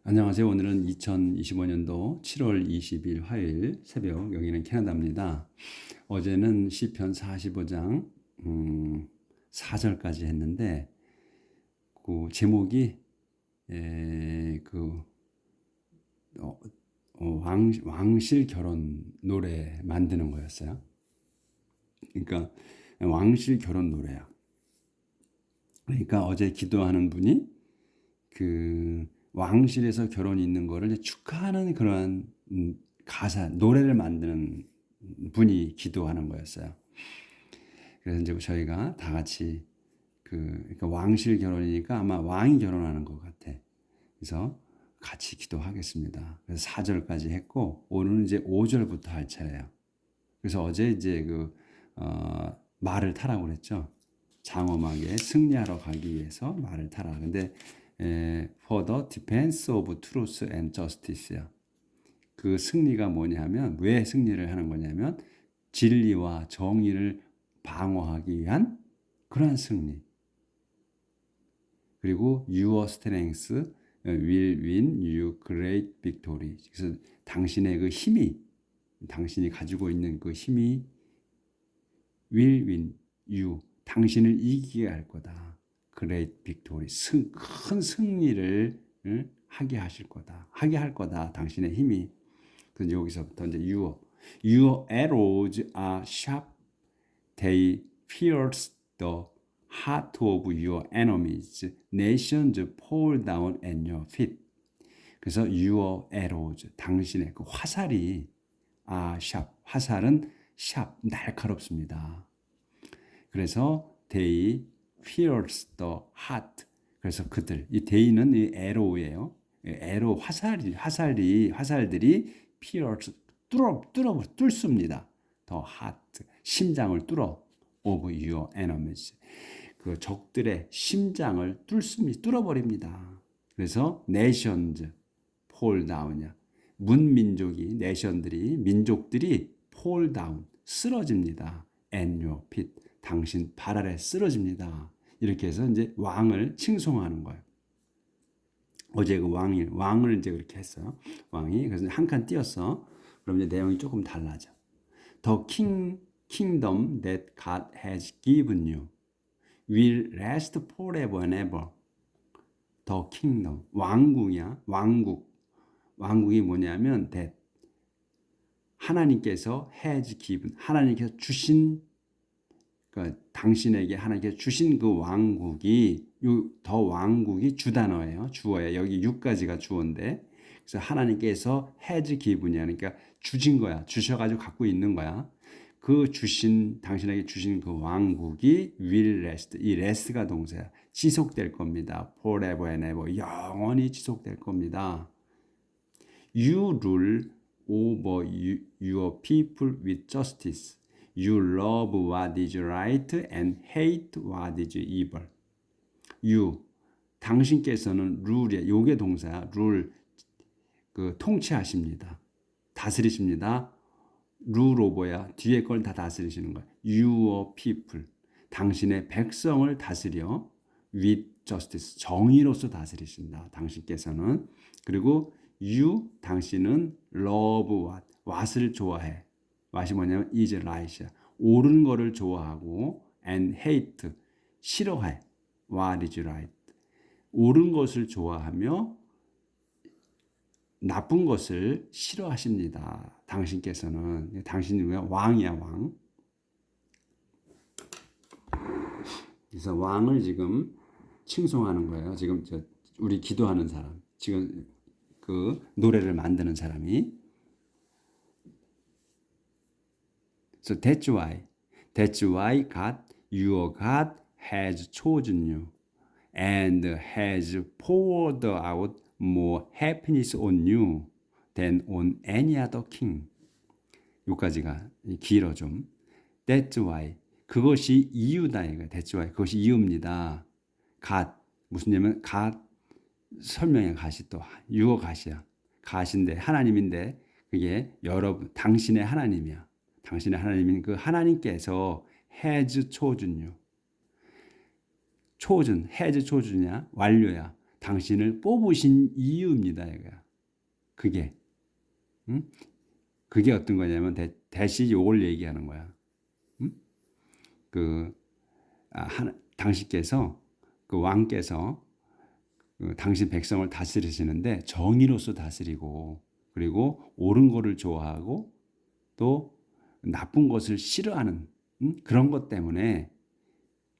안녕하세요. 오늘은 2025년도 7월 20일 화요일 새벽, 여기는 캐나다입니다. 어제는 시편 45장 4절까지 했는데 그 제목이 그 왕실 결혼 노래 만드는 거였어요. 그러니까 왕실 결혼 노래야. 그러니까 어제 기도하는 분이 그 왕실에서 결혼이 있는 거를 이제 축하하는 그런 가사, 노래를 만드는 분이 기도하는 거였어요. 그래서 이제 저희가 다 같이 그러니까 왕실 결혼이니까 아마 왕이 결혼하는 것 같아. 그래서 같이 기도하겠습니다. 그래서 4절까지 했고 오늘은 이제 5절부터 할 차례예요. 그래서 어제 이제 말을 타라고 그랬죠. 장엄하게 승리하러 가기 위해서 말을 타라. 근데 for the defense of truth and justice야. 그 승리가 뭐냐면 왜 승리를 하는 거냐면 진리와 정의를 방어하기 위한 그러한 승리. 그리고 your strength will win you great victory. 그래서 당신의 그 힘이, 당신이 가지고 있는 그 힘이 will win you, 당신을 이기게 할 거다. great victory, 큰 승리를 하게 하실 거다. 하게 할 거다. 당신의 힘이. 그래서 여기서부터 이제 your arrows are sharp, they pierce the heart of your enemies. Nations fall down at your feet. 그래서 your arrows, 당신의 그 화살이 sharp, 화살은 sharp, 날카롭습니다. 그래서 they pierce the heart. 그래서 그들, 이 they는 이 arrow예요. arrow 화살들이 pierce 뚫습니다. the heart, 심장을 뚫어 of your enemies. 그 적들의 심장을 뚫어버립니다. 그래서 nations fall down이야. 문민족이, 내션들이, 민족들이 fall down, 쓰러집니다. at your feet, 당신 발 아래 쓰러집니다. 이렇게 해서 이제 왕을 칭송하는 거예요. 어제 그 왕을 이제 그렇게 했어요. 왕이 그래서 한 칸 띄었어. 그럼 이제 내용이 조금 달라져. The kingdom that God has given you will last forever and ever. The kingdom, 왕국이야. 왕국이 뭐냐면 that 하나님께서 has given, 하나님께서 주신, 그러니까 당신에게 하나님께서 주신 그 왕국이, 더 왕국이 주단어예요. 주어예요. 여기 6가지가 주어인데, 그래서 하나님께서 has given이야. 그러니까 주신 거야. 주셔가지고 갖고 있는 거야. 그 당신에게 주신 그 왕국이 will last, 이 last가 동사야. 지속될 겁니다. forever and ever, 영원히 지속될 겁니다. You rule over your people with justice. You love what is right and hate what is evil. You, 당신께서는 rule이야. 요게 동사야. rule, 그 통치하십니다. 다스리십니다. rule over야. 뒤에 걸 다 다스리시는 거야. Your people, 당신의 백성을 다스려 with justice, 정의로서 다스리신다. 당신께서는. 그리고 you, 당신은 love what을 좋아해. what이 뭐냐면 is right이야. 옳은 거를 좋아하고 and hate, 싫어해. what is right. 옳은 것을 좋아하며 나쁜 것을 싫어하십니다. 당신께서는. 당신은 왜 왕이야, 왕. 그래서 왕을 지금 칭송하는 거예요. 지금 우리 기도하는 사람, 지금 그 노래를 만드는 사람이. So that's why God, your God has chosen you and has poured out more happiness on you than on any other king. 여기까지가 길어 좀. That's why, 그것이 이유다 이거. That's why, 그것이 이유입니다. God, 무슨 얘기냐면 God, 설명의 가시, 또 유어 가시야. 가시인데 하나님인데 그게 여러분, 당신의 하나님이야. 당신의 하나님인 그 하나님께서 has chosen you. chosen, has chosen이야. 완료야. 당신을 뽑으신 이유입니다. 이거야. 그게. 응? 그게 어떤 거냐면 대시 요걸 얘기하는 거야. 응? 당신께서 그 왕께서 당신 백성을 다스리시는데 정의로서 다스리고 그리고 옳은 것을 좋아하고 또 나쁜 것을 싫어하는 그런 것 때문에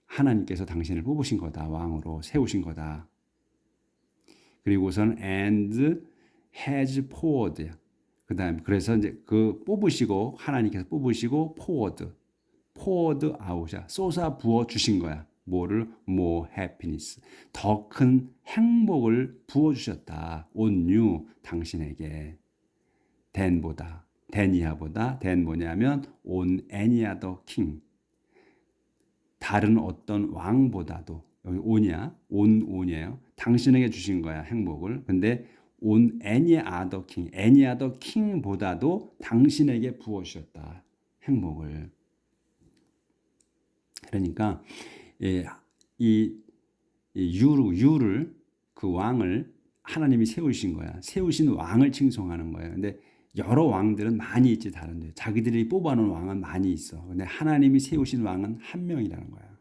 하나님께서 당신을 뽑으신 거다. 왕으로 세우신 거다. 그리고선 and has poured. 그다음 그래서 이제 그 뽑으시고 하나님께서 뽑으시고 poured out이야. 쏟아 부어 주신 거야. 뭐를 more happiness. 더 큰 행복을 부어 주셨다. on you 당신에게. than 이하보다 than 뭐냐면 on any other king. 다른 어떤 왕보다도 여기 on이에요. 당신에게 주신 거야 행복을. 근데 on any other king보다도 당신에게 부어 주셨다 행복을. 그러니까 이 유를 그 왕을 하나님이 세우신 거야. 세우신 왕을 칭송하는 거예요. 근데 여러 왕들은 많이 있지 다른데 자기들이 뽑아놓은 왕은 많이 있어. 근데 하나님이 세우신 왕은 한 명이라는 거야.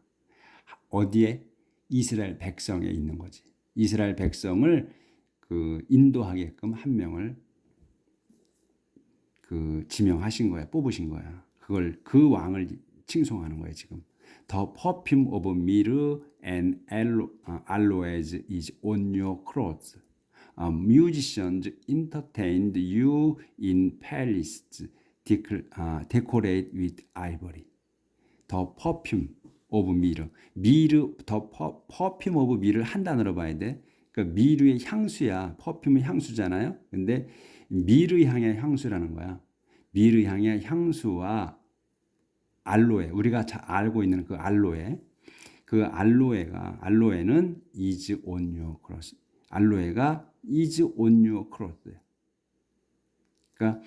어디에? 이스라엘 백성에 있는 거지. 이스라엘 백성을 그 인도하게끔 한 명을 그 지명하신 거야. 뽑으신 거야. 그걸 그 왕을 칭송하는 거예요, 지금. The perfume of myrrh and aloes is on your clothes. Musicians entertained you in palaces decorated with ivory. The perfume of myrrh. the perfume of myrrh를 한 단어로 봐야 돼. 그러니까 미르의 향수야. 퍼퓸은 향수잖아요. 근데 미르 향의 향수라는 거야. 미르 향의 향수와 알로에, 우리가 잘 알고 있는 그 알로에, 그 알로에는 is on your clothes. 알로에가 is on your clothes. 그러니까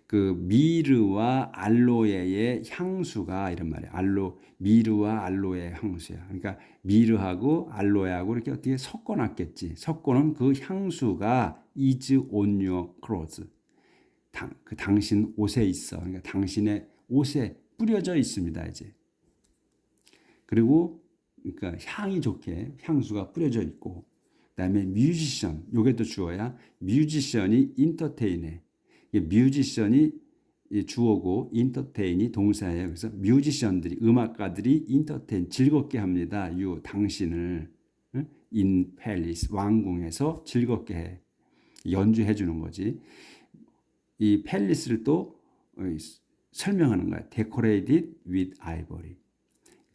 그 미르와 알로에의 향수가 이런 말이야. 미르와 알로에의 향수야. 그러니까 미르하고 알로에하고 이렇게 어떻게 섞어놨겠지. 섞어놓은 그 향수가 is on your clothes. 당신 옷에 있어. 그러니까 당신의 옷에 뿌려져 있습니다. 이제. 그리고 그러니까 향이 좋게 향수가 뿌려져 있고, 그다음에 뮤지션, 요게 또 주어야. 뮤지션이 인터테인해. 뮤지션이 주어고 인터테인이 동사예요. 그래서 뮤지션들이 음악가들이 인터테인 즐겁게 합니다. 당신을 in palace 왕궁에서 즐겁게 해. 연주해 주는 거지. 이 팰리스를 또 설명하는 거야. decorated with ivory.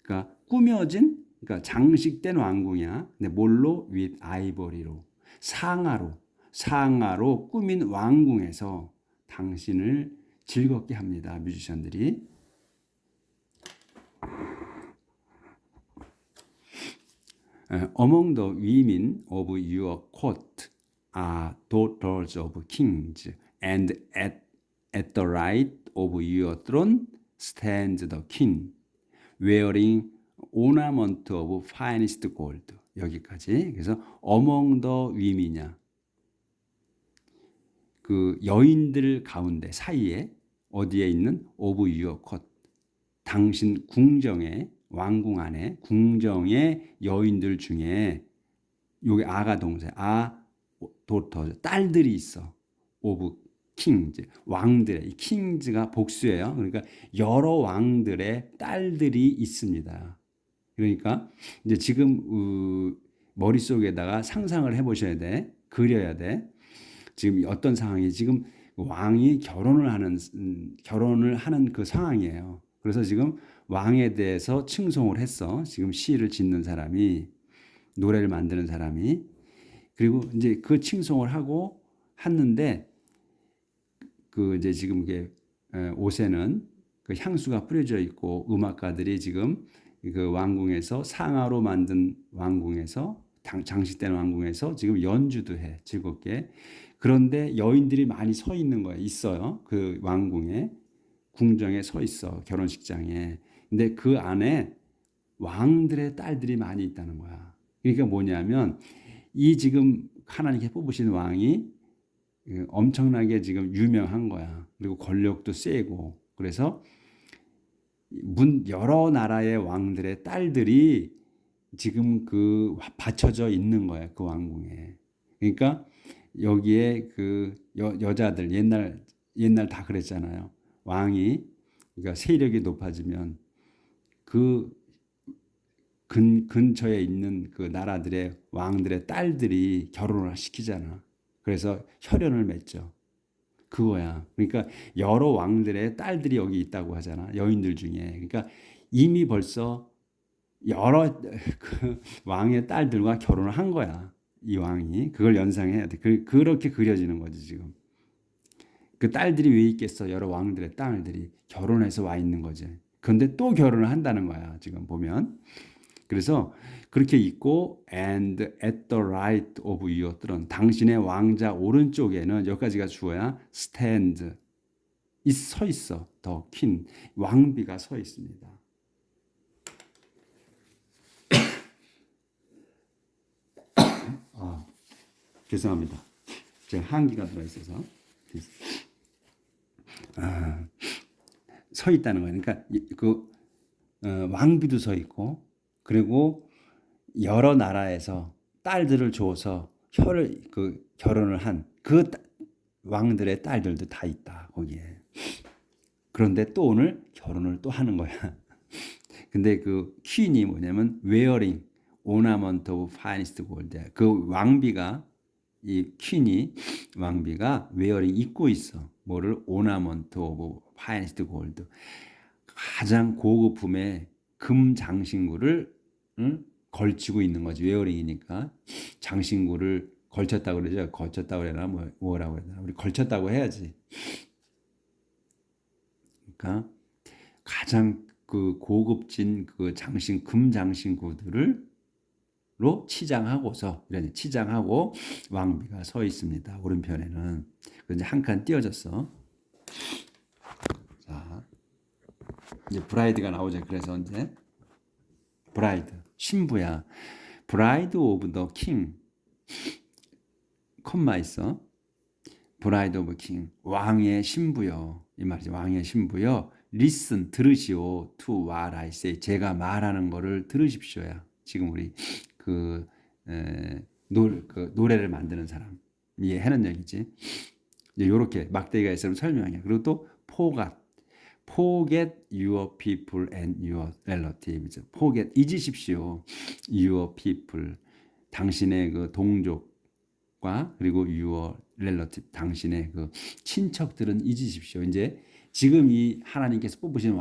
그러니까 꾸며진, 그러니까 장식된 왕궁이야. 근데 뭘로? with ivory로. 상아로 꾸민 왕궁에서 당신을 즐겁게 합니다. 뮤지션들이. Among the women of your court are daughters of kings, and at the right of your throne stands the king, wearing ornament of finest gold. 여기까지. 그래서 among the women이냐. 그 여인들 가운데 사이에 어디에 있는 of your court. 당신 궁정의 왕궁 안에 궁정의 여인들 중에 요게 아가 동사, daughter, 딸들이 있어. of kings, 왕들의, 이 kings가 복수예요. 그러니까 여러 왕들의 딸들이 있습니다. 그러니까 이제 지금 머릿속에다가 상상을 해보셔야 돼. 그려야 돼. 지금 어떤 상황이 지금 왕이 결혼을 하는 그 상황이에요. 그래서 지금 왕에 대해서 칭송을 했어. 지금 시를 짓는 사람이, 노래를 만드는 사람이. 그리고 이제 그 칭송을 하고 했는데 그 이제 지금 이게 옷에는 그 향수가 뿌려져 있고 음악가들이 지금 그 왕궁에서 상아로 만든 왕궁에서 장식된 왕궁에서 지금 연주도 해 즐겁게. 그런데 여인들이 많이 서 있는 거예요. 있어요. 그 왕궁에 궁정에 서 있어. 결혼식장에. 근데 그 안에 왕들의 딸들이 많이 있다는 거야. 그러니까 뭐냐면 이 지금 하나님께 뽑으신 왕이 엄청나게 지금 유명한 거야. 그리고 권력도 세고. 그래서 여러 나라의 왕들의 딸들이 지금 그 받쳐져 있는 거야. 그 왕궁에. 그러니까 여기에 그 여자들 옛날 다 그랬잖아요. 왕이 그러니까 세력이 높아지면 그 근처에 있는 그 나라들의 왕들의 딸들이 결혼을 시키잖아. 그래서 혈연을 맺죠. 그거야. 그러니까 여러 왕들의 딸들이 여기 있다고 하잖아. 여인들 중에. 그러니까 이미 벌써 여러 그 왕의 딸들과 결혼을 한 거야. 이 왕이. 그걸 연상해야 돼. 그렇게 그려지는 거지, 지금. 그 딸들이 왜 있겠어? 여러 왕들의 딸들이 결혼해서 와 있는 거지. 그런데 또 결혼을 한다는 거야, 지금 보면. 그래서 그렇게 있고 and at the right of your throne 당신의 왕자 오른쪽에는 여기까지가 주어야 stand 서 있어. 더 퀸 왕비가 서 있습니다. 죄송합니다. 제가 한기가 들어 있어서 서 있다는 거예요. 그러니까 왕비도 서 있고 그리고 여러 나라에서 딸들을 줘서 결혼을 한 그 왕들의 딸들도 다 있다 거기에. 그런데 또 오늘 결혼을 또 하는 거야. 근데 그 퀸이 뭐냐면 wearing ornament of finest gold. 그 왕비가 이 퀸이 왕비가 wearing 입고 있어. 뭐를 ornament of finest gold. 가장 고급품의 금 장신구를 걸치고 있는 거지. 웨어링이니까 장신구를 걸쳤다고 그러죠. 걸쳤다고 그러나 뭐라고 해야 되나. 우리 걸쳤다고 해야지. 그러니까 가장 그 고급진 그 금 장신구들을 로 치장하고서 이런 치장하고 왕비가 서 있습니다. 오른편에는. 이제 한 칸 띄어졌어. 자, 이제 브라이드가 나오죠. 그래서 이제 브라이드 신부야. 브라이드 오브 더 킹. 컴마 있어. 브라이드 오브 킹. 왕의 신부요. 이 말이지. 왕의 신부요. listen 들으시오. to what I say. 제가 말하는 거를 들으십시오야. 지금 우리 그 노래를 만드는 사람 이해하는 얘기지. 이제 요렇게 막대기가 있으면 설명해. 그리고 또 forget your people and your relatives. forget 잊으십시오. your people 당신의 그 동족과 그리고 your relative 당신의 그 친척들은 잊으십시오. 이제 지금 이 하나님께서 뽑으신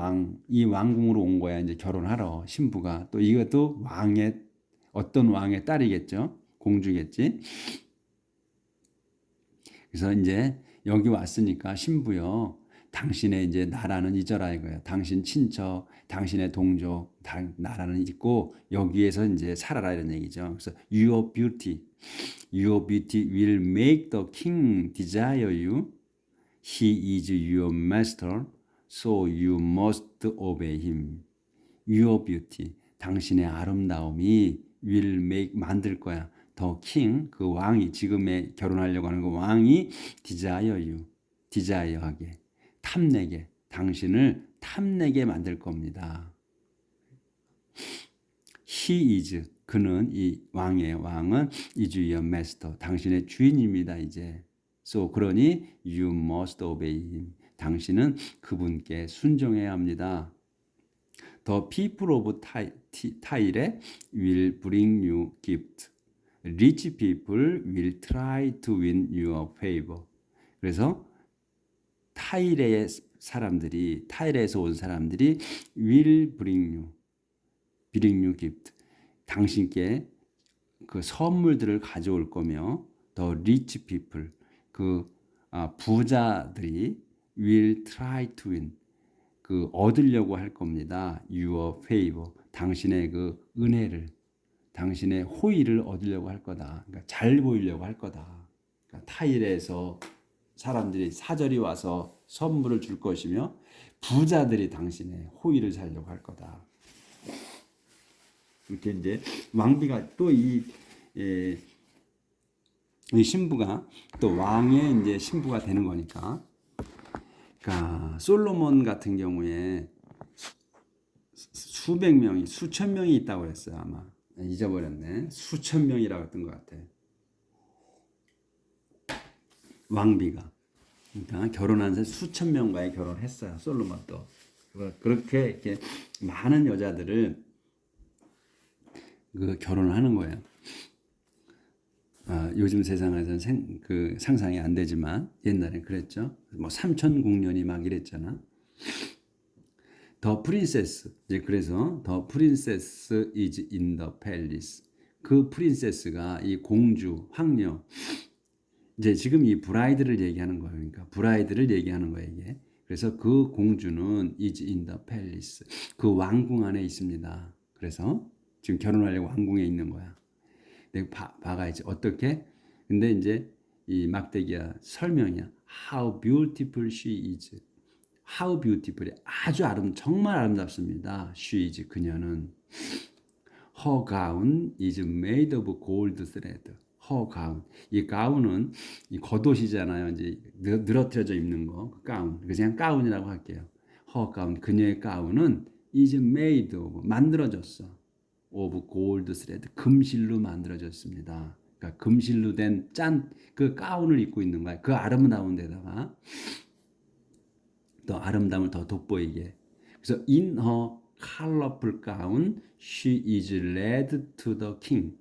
이 왕궁으로 온 거야. 이제 결혼하러 신부가. 또 이것도 어떤 왕의 딸이겠죠. 공주겠지. 그래서 이제 여기 왔으니까 신부요. 당신의 이제 나라는 잊어라 이거예요. 당신 친척, 당신의 동족, 나라는 잊고 여기에서 이제 살아라 이런 얘기죠. 그래서 your beauty will make the king desire you. He is your master, so you must obey him. Your beauty, 당신의 아름다움이 will make 만들 거야. The king, 그 왕이 지금의 결혼하려고 하는 그 왕이 desire you, desire하게, 탐내게, 당신을 탐내게 만들 겁니다. He is, 그는 이 왕은 is your master, 당신의 주인입니다. 이제. So 그러니 you must obey him. 당신은 그분께 순종해야 합니다. The people of Tyre will bring you gift. Rich people will try to win your favor. 그래서 타이레에서 온 사람들이 will bring you gift. 당신께 그 선물들을 가져올 거며, the rich people, 부자들이 will try to win, 얻으려고 할 겁니다. your favor, 당신의 그 은혜를, 당신의 호의를 얻으려고 할 거다. 그러니까 잘 보이려고 할 거다. 그러니까 타일에서 사람들이 사절이 와서 선물을 줄 것이며 부자들이 당신의 호의를 살려고 할 거다. 이렇게 이제 왕비가 또 이 신부가 또 왕의 이제 신부가 되는 거니까. 그러니까 솔로몬 같은 경우에 수백 명이 수천 명이 있다고 했어요. 아마 잊어버렸네. 수천 명이라고 했던 것 같아. 왕비가. 그러니까 결혼한 새 수천 명과의 결혼을 했어요. 솔로몬도. 그렇게 이렇게 많은 여자들을 그 결혼을 하는 거예요. 요즘 세상에서는 그 상상이 안 되지만 옛날엔 그랬죠. 뭐 삼천궁년이 막 이랬잖아. 더 프린세스. 이제 그래서 더 프린세스 is in the palace. 그 프린세스가 이 공주, 황녀. 이제 지금 이 브라이드를 얘기하는 거예요. 그러니까 브라이드를 얘기하는 거예요, 이게. 그래서 그 공주는 is in the palace. 그 왕궁 안에 있습니다. 그래서 지금 결혼하려고 왕궁에 있는 거야. 내가 봐가야지 어떻게. 근데 이제 이 막대기야 설명이야. How beautiful she is. How beautiful. 아주 정말 아름답습니다. She is. 그녀는. Her gown is made of gold thread. Her gown. 이 가운은 이 겉옷이잖아요. 이제 늘어뜨려져 입는 거. 그 가운. 그래서 그냥 가운이라고 할게요. Her gown. 그녀의 가운은 is made of. 만들어졌어. of gold thread. 금실로 만들어졌습니다. 그러니까 금실로 된 그 가운을 입고 있는 거야. 그 아름다운 데다가 더 아름다움을 더 돋보이게. 그래서 in her colorful gown she is led to the king,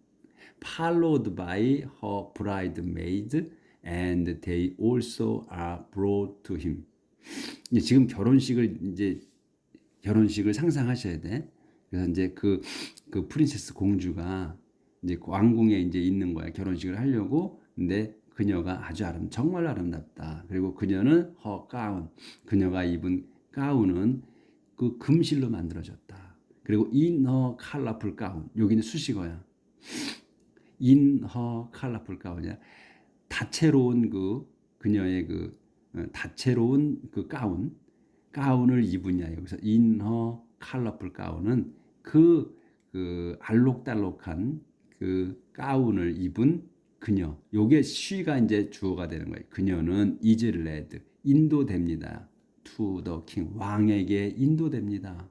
followed by her bridesmaids, and they also are brought to him. 지금 결혼식을 상상하셔야 돼. 그래서 이제 그 프린세스 공주가 이제 왕궁에 이제 있는 거야. 결혼식을 하려고. 근데 그녀가 정말 아름답다. 그리고 그녀는 가운, 그녀가 입은 가운은 그 금실로 만들어졌다. 그리고 in her colorful gown, 여기는 수식어야. in her colorful gown이야. 다채로운 그녀의 다채로운 그 가운을 입으냐. 여기서 in her colorful gown은 그 알록달록한 그 가운을 입은 그녀. 요게 she가 이제 주어가 되는 거예요. 그녀는 is led. 인도됩니다. to the king. 왕에게 인도됩니다.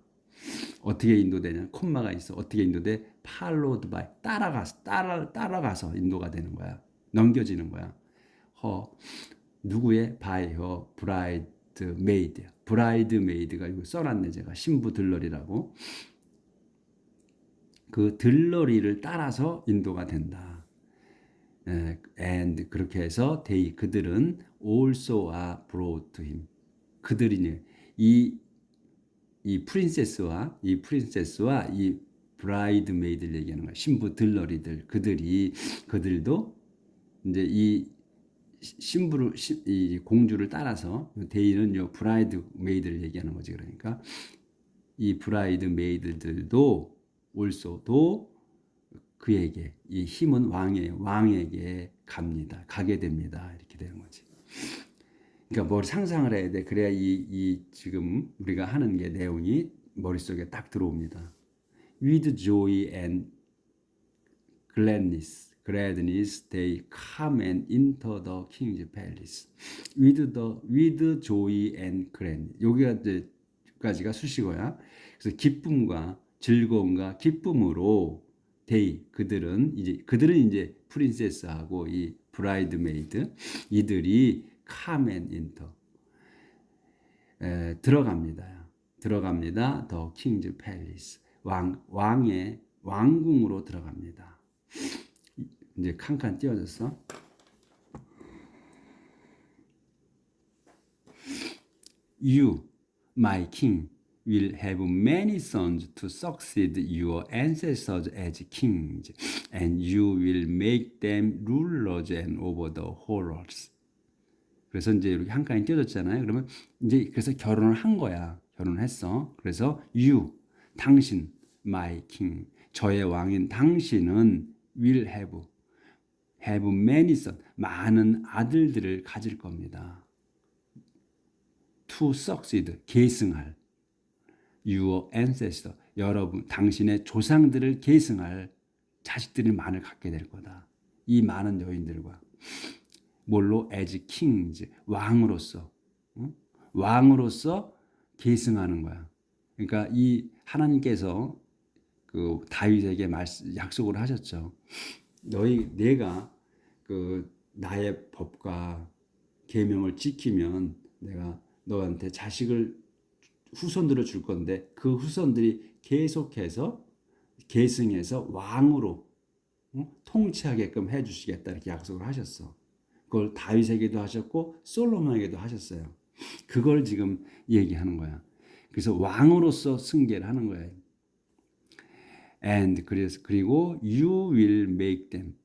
어떻게 인도되냐? 콤마가 있어. 어떻게 인도돼? followed by. 따라가서 인도가 되는 거야. 넘겨지는 거야. 누구의? by her bridesmaid. bridesmaid가 이거 써놨네 제가. 신부 들러리라고. 그 들러리를 따라서 인도가 된다. and 그렇게 해서 그들은 also are brought to him. 그들이니 이 프린세스와 이 브라이드메이드를 얘기하는 거야. 신부 들러리들. 그들도 이제 이 공주를 따라서 데이는 요 브라이드메이드를 얘기하는 거지. 그러니까 이 브라이드메이드들도 올소도 그에게 이 힘은 왕에게 가게 됩니다. 이렇게 되는 거지. 그러니까 뭘 상상을 해야 돼. 그래야 이 지금 우리가 하는 게 내용이 머릿속에 딱 들어옵니다. With joy and gladness they come and enter the king's palace. With joy and gladness. 여기까지가 수식어야. 그래서 기쁨과 즐거움과 기쁨으로 그들은 이제 프린세스하고 이 브라이드메이드 이들이 come and enter. 들어갑니다. 더 킹즈 팰리스. 왕의 왕궁으로 들어갑니다. 이제 칸칸 띄워졌어. You, my king, will have many sons to succeed your ancestors as kings, and you will make them rulers and over the whole earth. 그래서 이제 이렇게 한 칸이 띄어졌잖아요. 그러면 이제 그래서 결혼을 한 거야. 결혼을 했어. 그래서 you, 당신, my king, 저의 왕인 당신은 will have many sons, 많은 아들들을 가질 겁니다. to succeed, 계승할. your ancestor, 당신의 조상들을 계승할 자식들이 많을 갖게 될 거다. 이 많은 여인들과. 뭘로? as kings, 왕으로서. 응? 왕으로서 계승하는 거야. 그러니까 이 하나님께서 그 다윗에게 약속을 하셨죠. 내가 그 나의 법과 계명을 지키면 내가 너한테 후손들을 줄 건데 그 후손들이 계속해서 계승해서 왕으로 통치하게끔 해주시겠다 이렇게 약속을 하셨어. 그걸 다윗에게도 하셨고 솔로몬에게도 하셨어요. 그걸 지금 얘기하는 거야. 그래서 왕으로서 승계를 하는 거야. And 그리고 you will make them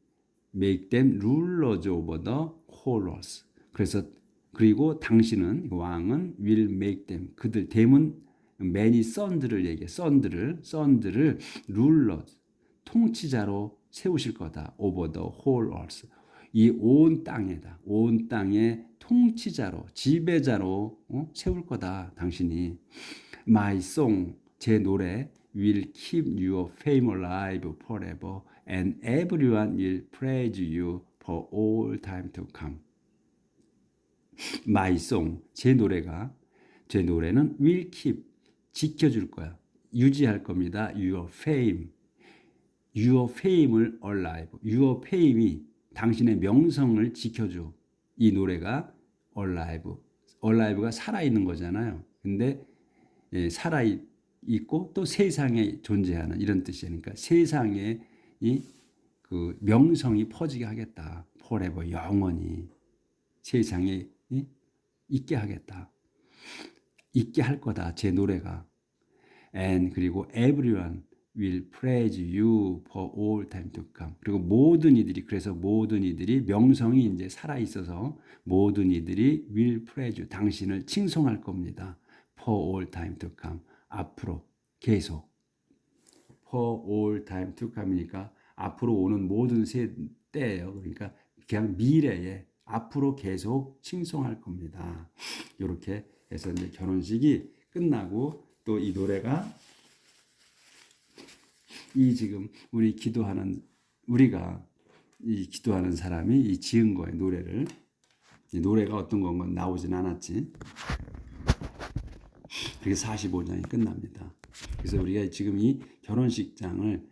rulers over the whole earth. 그리고 당신은 왕은 will make them 그들 댐은 many son들을 얘기해. son들을 rulers 통치자로 세우실 거다. over the whole earth. 이 온 땅에다. 온 땅의 통치자로 지배자로 세울 거다. 당신이 my song 제 노래 will keep your fame alive forever and everyone will praise you for all time to come. My song 제 노래는 will keep 지켜줄 거야. 유지할 겁니다. Your fame을 alive. Your fame이 당신의 명성을 지켜줘. 이 노래가 alive가 살아있는 거잖아요. 근데 살아있고 또 세상에 존재하는 이런 뜻이에요. 그러니까 세상에 그 명성이 퍼지게 하겠다. forever 영원히 세상에 있게 하겠다. 있게 할 거다. 제 노래가. And 그리고 everyone will praise you for all time to come. 그리고 모든 이들이 명성이 이제 살아 있어서 모든 이들이 will praise you. 당신을 칭송할 겁니다. for all time to come. 앞으로 계속. for all time to come이니까 앞으로 오는 모든 때예요. 그러니까 그냥 미래에 앞으로 계속 칭송할 겁니다. 이렇게 해서 이제 결혼식이 끝나고 또 이 노래가 지금 우리가 이 기도하는 사람이 이 지은 거예요. 노래를. 이 노래가 어떤 건 나오진 않았지. 그게 45장이 끝납니다. 그래서 우리가 지금 이 결혼식장을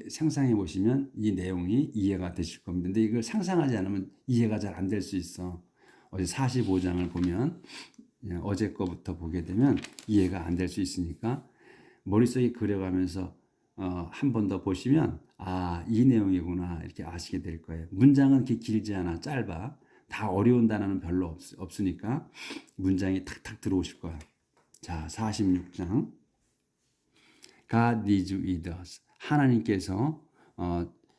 상상해 보시면 이 내용이 이해가 되실 겁니다. 근데 이걸 상상하지 않으면 이해가 잘 안 될 수 있어. 어제 45장을 보면 어제 거부터 보게 되면 이해가 안 될 수 있으니까 머릿속에 그려가면서 한 번 더 보시면 이 내용이구나 이렇게 아시게 될 거예요. 문장은 그렇게 길지 않아. 짧아. 다 어려운 단어는 별로 없으니까 문장이 탁탁 들어오실 거야. 자, 46장. God is with us. 하나님께서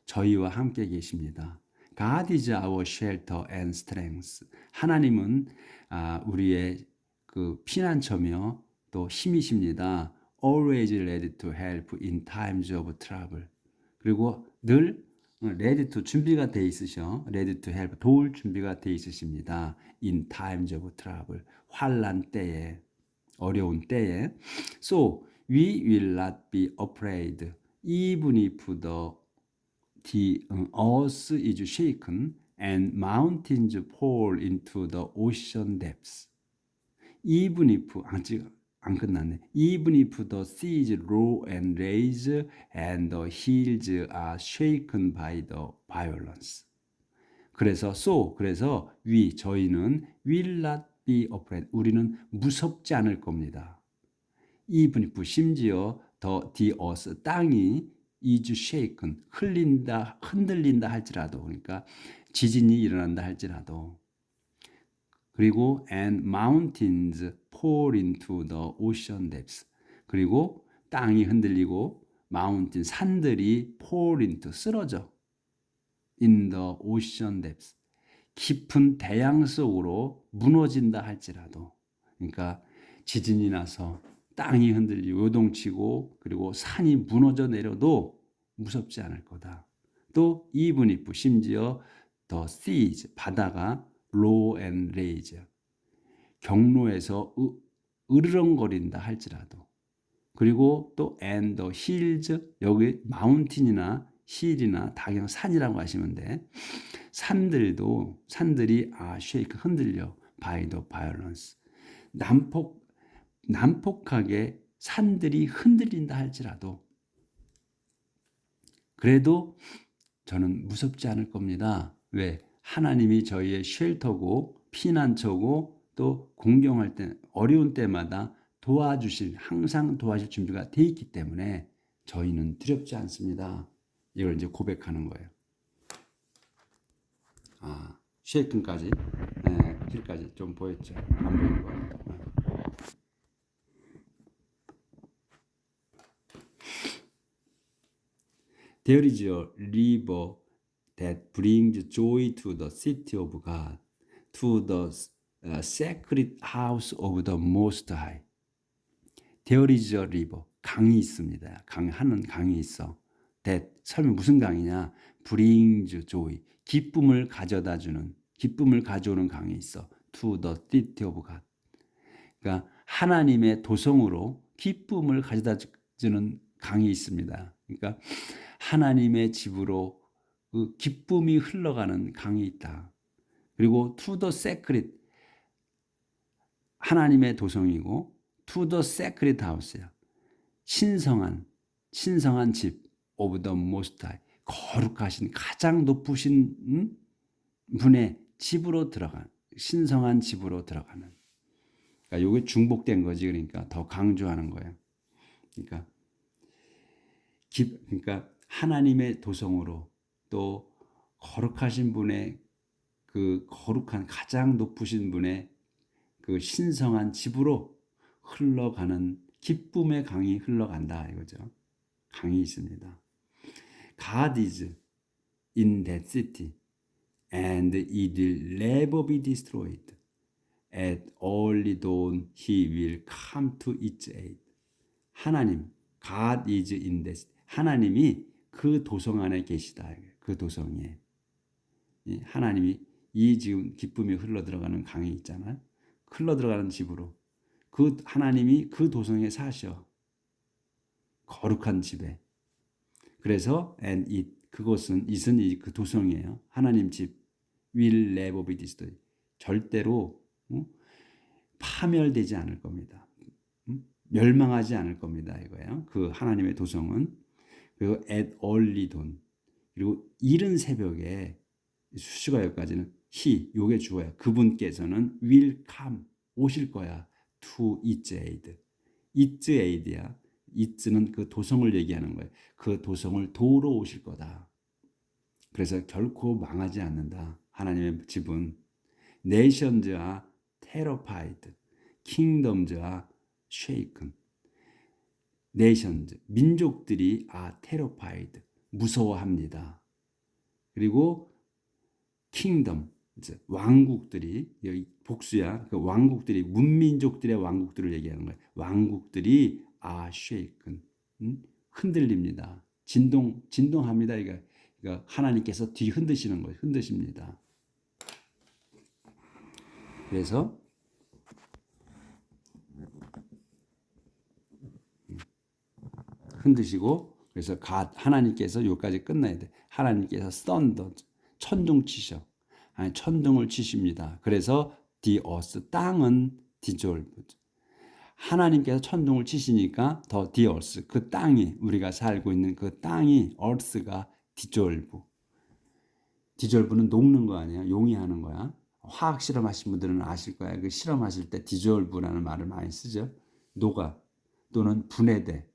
저희와 함께 계십니다. God is our shelter and strength. 하나님은 우리의 그 피난처며 또 힘이십니다. Always ready to help in times of trouble. 그리고 늘 ready to 준비가 돼 있으셔. ready to help 도울 준비가 돼 있으십니다. in times of trouble. 환난 때에 어려운 때에. So we will not be afraid even if the earth is shaken and mountains fall into the ocean depths. Even if 아직 안 끝났네. Even if the seas roar and rage and the hills are shaken by the violence. 그래서 저희는 will not be afraid. 우리는 무섭지 않을 겁니다. Even if 심지어 the earth 땅이 is shaken 흔들린다 할지라도 그러니까 지진이 일어난다 할지라도 그리고 and mountains fall into the ocean depths. 그리고 땅이 흔들리고 mountain 산들이 fall into 쓰러져 in the ocean depths. 깊은 대양 속으로 무너진다 할지라도 그러니까 지진이 나서 땅이 흔들리고 요동치고 그리고 산이 무너져 내려도 무섭지 않을 거다. 또 even if 심지어 the seas 바다가 roar and rage 경로에서 으르렁거린다 할지라도 그리고 또 and the hills 여기 mountain이나 hill이나 다 그냥 산이라고 하시면 돼. 산들이 shake 흔들려 by the violence. 난폭하게 산들이 흔들린다 할지라도 그래도 저는 무섭지 않을 겁니다. 왜? 하나님이 저희의 쉘터고 피난처고 또 공경할 때 어려운 때마다 항상 도와줄 준비가 돼 있기 때문에 저희는 두렵지 않습니다. 이걸 이제 고백하는 거예요. 쉐이큰까지, 길까지 좀 보였죠? 안 보이는 거예요. There is a river that brings joy to the city of God, to the sacred house of the Most High. There is a river. 강이 있습니다. 하는 강이 있어. That 설명 무슨 강이냐? brings joy. 기쁨을 가져오는 강이 있어. To the city of God. 그러니까 하나님의 도성으로 기쁨을 가져다 주는 강이 있습니다. 그러니까 하나님의 집으로 그 기쁨이 흘러가는 강이 있다. 그리고 to the sacred 하나님의 도성이고 to the sacred house야. 신성한 집 of the most high. 거룩하신 가장 높으신 분의 집으로 들어간 신성한 집으로 들어가는. 그러니까 이게 중복된 거지. 그러니까 더 강조하는 거예요. 그러니까 하나님의 도성으로 또 거룩하신 분의 그 거룩한 가장 높으신 분의 그 신성한 집으로 흘러가는 기쁨의 강이 흘러간다 이거죠. 강이 있습니다. God is in that city and it will never be destroyed. At early dawn he will come to its aid. 하나님, God is in that city. 하나님이 그 도성 안에 계시다. 그 도성에. 하나님이 이 지금 기쁨이 흘러 들어가는 강이 있잖아요. 흘러 들어가는 집으로. 그 하나님이 그 도성에 사셔. 거룩한 집에. 그래서 and it 그것은 it은 그 도성이에요. 하나님 집 will never be destroyed. 절대로 파멸되지 않을 겁니다. 멸망하지 않을 겁니다. 이거예요. 그 하나님의 도성은. 그리고 at early dawn. 그리고 이른 새벽에 수식어 여기까지는 he 요게 주어야. 그분께서는 will come 오실 거야. to its aid. its aid야. its는 그 도성을 얘기하는 거예요. 그 도성을 도우러 오실 거다. 그래서 결코 망하지 않는다. 하나님의 집은 nations are terrified. kingdoms are shaken. nations 민족들이 are terrified. 무서워합니다. 그리고 kingdom 왕국들이 여기 복수야. 그 왕국들이 문민족들의 왕국들을 얘기하는 거예요. 왕국들이 are shaken. 흔들립니다. 진동합니다. 그러니까 하나님께서 뒤흔드시는 거예요. 흔드십니다. 그래서 흔드시고 그래서 하나님께서 여기까지 끝나야 돼. 하나님께서 thunder 천둥 치셔. 아니 천둥을 치십니다. 그래서 the earth 땅은 dissolve. 하나님께서 천둥을 치시니까 더 the earth 그 땅이 우리가 살고 있는 그 땅이 earth가 dissolve. dissolve는 녹는 거 아니야? 용이하는 거야. 화학 실험하신 분들은 아실 거야. 그 실험하실 때 dissolve라는 말을 많이 쓰죠. 녹아 또는 분해돼.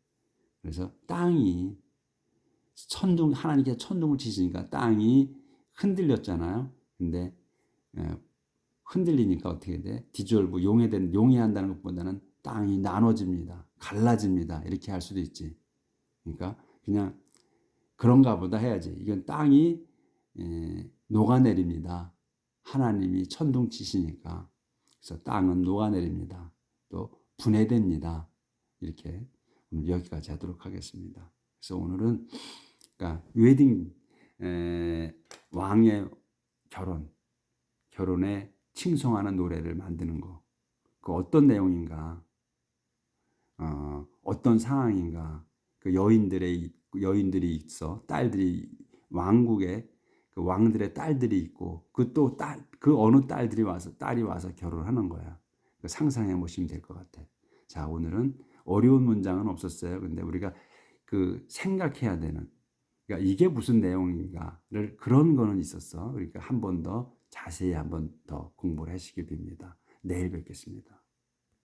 그래서 땅이 하나님께서 천둥을 치시니까 땅이 흔들렸잖아요. 근데 흔들리니까 어떻게 돼? 디졸브 용해한다는 것보다는 땅이 나눠집니다. 갈라집니다. 이렇게 할 수도 있지. 그러니까 그냥 그런가 보다 해야지. 이건 땅이 녹아내립니다. 하나님이 천둥 치시니까. 그래서 땅은 녹아내립니다. 또 분해됩니다. 이렇게 오늘 여기까지 하도록 하겠습니다. 그래서 오늘은 그러니까 웨딩 왕의 결혼에 칭송하는 노래를 만드는 거. 그 어떤 내용인가? 어떤 상황인가? 그 여인들이 있어. 딸들이 왕국의 그 왕들의 딸들이 있고 그 또 그 어느 딸이 와서 결혼하는 거야. 상상해 보시면 될 것 같아. 자, 오늘은 어려운 문장은 없었어요. 근데 우리가 그 생각해야 되는, 그러니까 이게 무슨 내용인가를 그런 거는 있었어. 그러니까 한 번 더 자세히 한 번 더 공부를 하시기 바랍니다. 내일 뵙겠습니다.